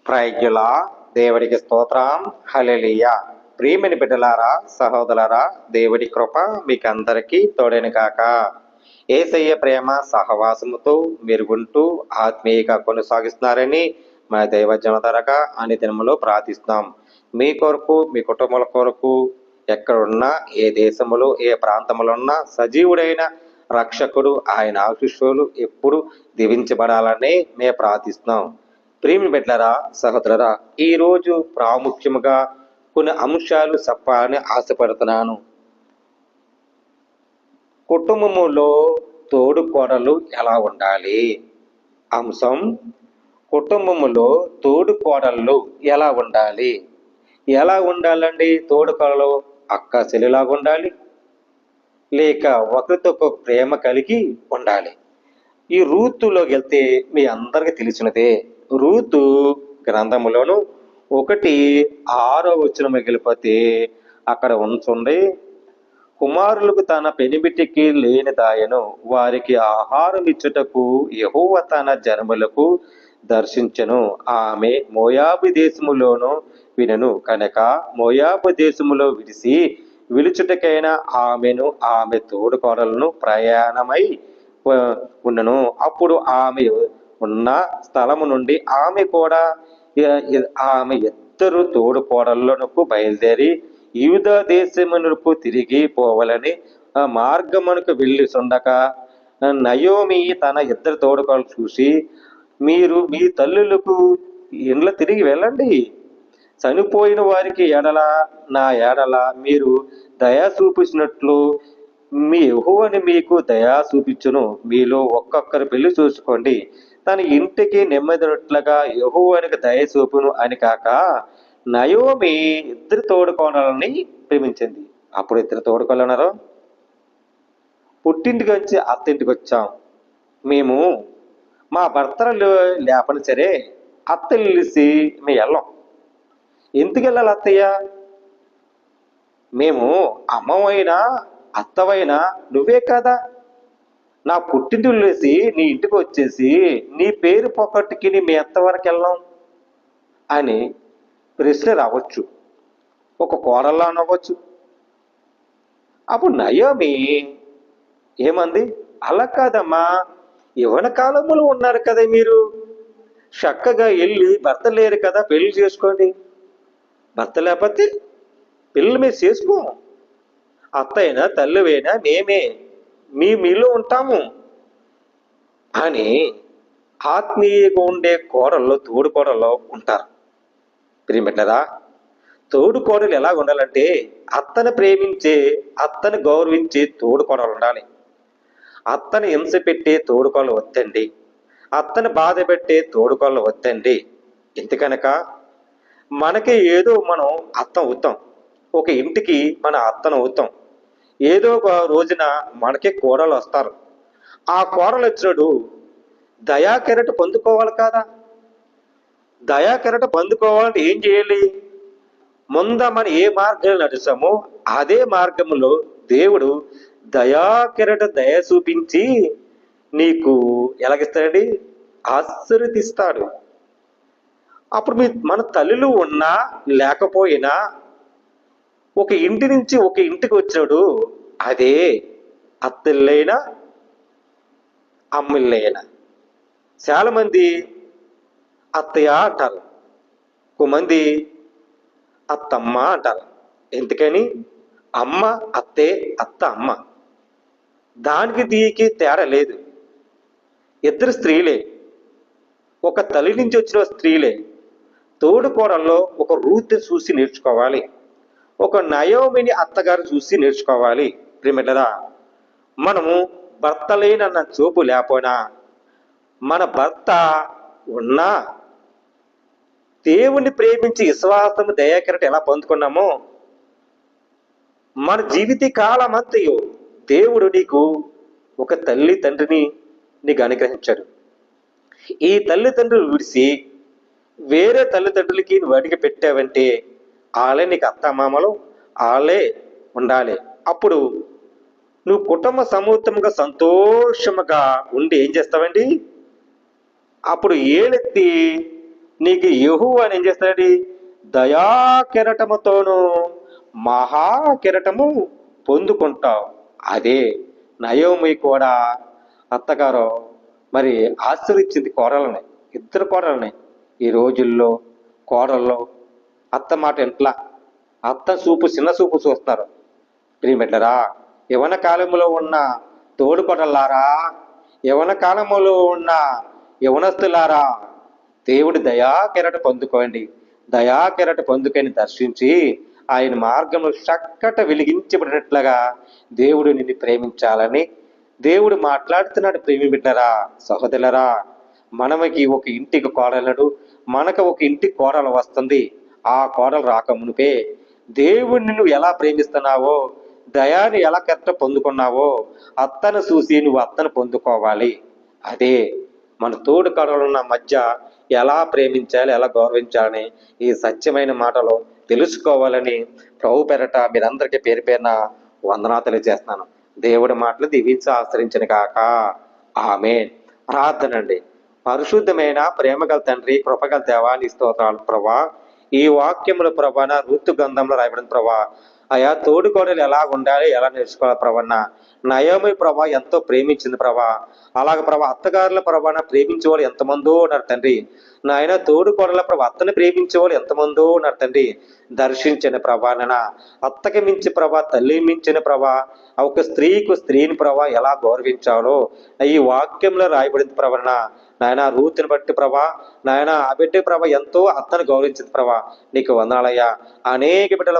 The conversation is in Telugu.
ప్రైజ్యుల దేవుడికి స్తోత్రం. హల్లెలూయా. ప్రియమైన బిడ్డలారా, సహోదరులారా, దేవుడి కృప మీకు అందరికీ తోడైన కాక. యేసయ్య ప్రేమ సహవాసముతో మెరుగుంటూ ఆత్మీయంగా కొనసాగిస్తున్నారని మా దైవజన తరగా అన్ని దినములో ప్రార్థిస్తున్నాం. మీ కొరకు, మీ కుటుంబాల కొరకు, ఎక్కడున్నా, ఏ దేశములో, ఏ ప్రాంతంలో ఉన్నా సజీవుడైన రక్షకుడు ఆయన ఆశీస్సులు ఎప్పుడు దీవించబడాలని మేము ప్రార్థిస్తున్నాం. ప్రియమైన బిడ్డలారా, సహోదరులారా, ఈరోజు ప్రాముఖ్యముగా కొన్ని అంశాలు చెప్పాలని ఆశపడుతున్నాను. కుటుంబములో తోడుకోడలు ఎలా ఉండాలి? అంశం, కుటుంబములో తోడుకోడళ్ళు ఎలా ఉండాలి? ఎలా ఉండాలండి? తోడుకోడలు అక్క చెల్లిలాగా ఉండాలి, లేక ఒకరితో ప్రేమ కలిగి ఉండాలి. ఈ రూతులోకి వెళ్తే మీ అందరికి తెలిసినదే. రూతు గ్రంథములోను 1:6 వెళ్ళిపోతే అక్కడ ఉంచుండి, కుమారులకు తన పెనిమిటికి లేనిదాయను, వారికి ఆహారం ఇచ్చుటకు యెహోవా తన జనములకు దర్శించెను. ఆమె మోయాబు దేశములోను వినెను కనుక మోయాబు దేశములో విడిసి విలుచుటకైన ఆమెను ఆమె తోడుకోడలను ప్రయాణమై ఉన్నను. అప్పుడు ఆమె ఉన్న స్థలము నుండి ఆమె కూడా ఆమె ఇద్దరు తోడుకోడళ్ళకు బయలుదేరి యూదా దేశమునకు తిరిగి పోవాలని మార్గమునకు వెళ్ళి ఉండగా నయోమి తన ఇద్దరు తోడుకోడలు చూసి, మీరు మీ తల్లులకు ఇండ్ల తిరిగి వెళ్ళండి, చనిపోయిన వారికి ఎడల నా ఎడల మీరు దయా చూపించినట్లు మీ యెహోవాని మీకు దయా చూపించును. మీలో ఒక్కొక్కరు పెళ్లి చూసుకోండి, తన ఇంటికి నెమ్మదినట్లుగా యెహోవానికి దయ చూపును అని కాక నయోమి ఇద్దరు తోడుకోడలని ప్రేమించింది. అప్పుడు ఇద్దరు తోడుకోళ్ళు అన్నారు, పుట్టింటికి వచ్చి అత్తింటికి వచ్చాం, మేము మా భర్తలు లేపని సరే అత్త వెళ్ళి మేము వెళ్ళాం. ఎందుకు వెళ్ళాలి అత్తయ్య? మేము అమ్మవైనా అత్తవైనా నువ్వే కదా, నా పుట్టింటి వెళ్ళేసి నీ ఇంటికి వచ్చేసి నీ పేరు పొక్కటికి మీ అత్త వరకు వెళ్ళాం అని ప్రశ్న రావచ్చు, ఒక కోడల్లా అనవచ్చు. అప్పుడు నయోమి ఏమంది, అలా కాదమ్మా, యవ్వన కాలంలో ఉన్నారు కదా మీరు, చక్కగా వెళ్ళి భర్త లేరు కదా పెళ్లి చేసుకోండి, భర్త లేకపోతే పెళ్ళి మీరు చేసుకో, అత్త అయినా తల్లివైనా మేమే మీలో ఉంటాము అని ఆత్మీయంగా ఉండే కోడల్లో తోడుకోడల్లో ఉంటారు. ప్రియమిట్లరా, తోడుకోడలు ఎలా ఉండాలంటే అత్తను ప్రేమించే, అత్తను గౌరవించే తోడుకోడలు ఉండాలి. అత్తను హింస పెట్టే తోడుకోళ్ళు వద్దండి, అత్తను బాధ పెట్టే తోడుకోళ్ళు వద్దండి. ఎందుకనక మనకి ఏదో మనం అత్త అవుతాం, ఒక ఇంటికి మన అత్తను అవుతాం. ఏదో ఒక రోజున మనకి కోడలు వస్తారు. ఆ కోడలు వచ్చినప్పుడు దయాకెరట పొందుకోవాలి కదా. దయాకెరట పొందుకోవాలంటే ఏం చేయాలి? ముంద మనం ఏ మార్గంలో నడుస్తామో అదే మార్గంలో దేవుడు దయాకెరట దయ చూపించి నీకు ఎలాగిస్తాడండి? ఆశీర్వదిస్తాడు. అప్పుడు మన తల్లులు ఉన్నా లేకపోయినా ఒక ఇంటి నుంచి ఒక ఇంటికి వచ్చినాడు, అదే అత్తళ్ళైనా అమ్మిళ్ళైనా. చాలా మంది అత్తయ్య అంటారు, కొంతమంది అత్తమ్మ అంటారు. ఎందుకని? అమ్మ అత్తే, అత్త అమ్మ, దానికి దీనికి తేడా లేదు. ఇద్దరు స్త్రీలే, ఒక తల్లి నుంచి వచ్చిన స్త్రీలే. తోడుకోడల్లో ఒక రూత్ చూసి నేర్చుకోవాలి, ఒక నయోమిని అత్తగారు చూసి నేర్చుకోవాలి. ప్రియమిట్లరా, మనము భర్త లేనన్న చూపు లేకపోయినా మన భర్త ఉన్నా దేవుణ్ణి ప్రేమించి విశ్వాసము దయాకరట ఎలా పొందుకున్నామో మన జీవిత కాలమంతయు దేవుడు నీకు ఒక తల్లి తండ్రిని నీకు అనుగ్రహించాడు. ఈ తల్లిదండ్రులు విడిచి వేరే తల్లిదండ్రులకి నువ్వు అడిగి పెట్టావంటే వాళ్ళే నీకు అత్తమామలు, వాళ్ళే ఉండాలి. అప్పుడు నువ్వు కుటుంబ సమూహంగా సంతోషముగా ఉండి ఏం చేస్తావండి? అప్పుడు ఏలెత్తి నీకు యెహోవా అని ఏం చేస్తాడు? దయా కిరటముతోను మహా కిరటము పొందుకుంటావు. అదే నయోమి కూడా అత్తగారు మరి ఆశీర్వదించింది కోడలని, ఇద్దరు కోడలని. ఈ రోజుల్లో కోడల్లో అత్త మాట ఇంట్లా, అత్త చూపు చిన్న చూపు చూస్తున్నారు. ప్రియమిట్లరా, యవన కాలంలో ఉన్న తోడుకొడలారా, యవన కాలములో ఉన్న యవనస్తులారా, దేవుడి దయా కెరట పొందుకోండి. దయా కెరట పొందుకొని దర్శించి ఆయన మార్గంలో చక్కట వెలిగించబడినట్లుగా దేవుడు నిన్ను ప్రేమించాలని దేవుడు మాట్లాడుతున్నాడు. ప్రేమి బిడ్డరా, సహోదరులరా, మనకి ఒక ఇంటికి కోడలడు, మనకు ఒక ఇంటికి కోడలు వస్తుంది. ఆ కోడలు రాకమునిపే దేవుడిని నువ్వు ఎలా ప్రేమిస్తున్నావో, దయాన్ని ఎలా కరెక్ట్ పొందుకున్నావో అత్తను చూసి నువ్వు అత్తను పొందుకోవాలి. అదే మన తోడు కడలున్న మధ్య ఎలా ప్రేమించాలి, ఎలా గౌరవించాలని ఈ సత్యమైన మాటలు తెలుసుకోవాలని ప్రభు పేరట మీరందరికీ పేరు పేరున వందనాలు తెలియజేస్తున్నాను. దేవుడి మాటలు దీవించి ఆశ్రయించిన కాక ఆమేన్. ప్రార్థన అండి. పరిశుద్ధమైన ప్రేమగల తండ్రి, కృపగల దేవాని స్తోత్రాలు ప్రభా. ఈ వాక్యములు ప్రభాన ఋతు గంధంలో రాయబడిన ప్రభా. అయా తోడుకోడలు ఎలా ఉండాలి, ఎలా నేర్చుకోవాలి ప్రభన్న. నయోమి ప్రభా ఎంతో ప్రేమించింది ప్రభా. అలాగ ప్రభా అత్తగారుల ప్రభాన ప్రేమించే వాళ్ళు ఎంతమందో ఉన్నారు తండ్రి. నాయన తోడుకోడల ప్రభా అత్తని ప్రేమించే వాళ్ళు ఎంతమందో ఉన్నారు తండ్రి. దర్శించిన ప్రభాన అత్తకి మించి ప్రభా, తల్లి మించిన ప్రభా, ఒక స్త్రీని ప్రభా ఎలా గౌరవించాలో ఈ వాక్యంలో రాయబడింది ప్రభన్న. నాయన రూతుని బట్టి ప్రభా, నాయన ఆ బిడ్డ ప్రభా ఎంతో అత్తను గౌరవించింది ప్రభా. నీకు వందనాలయ్యా. అనేక బిడ్డల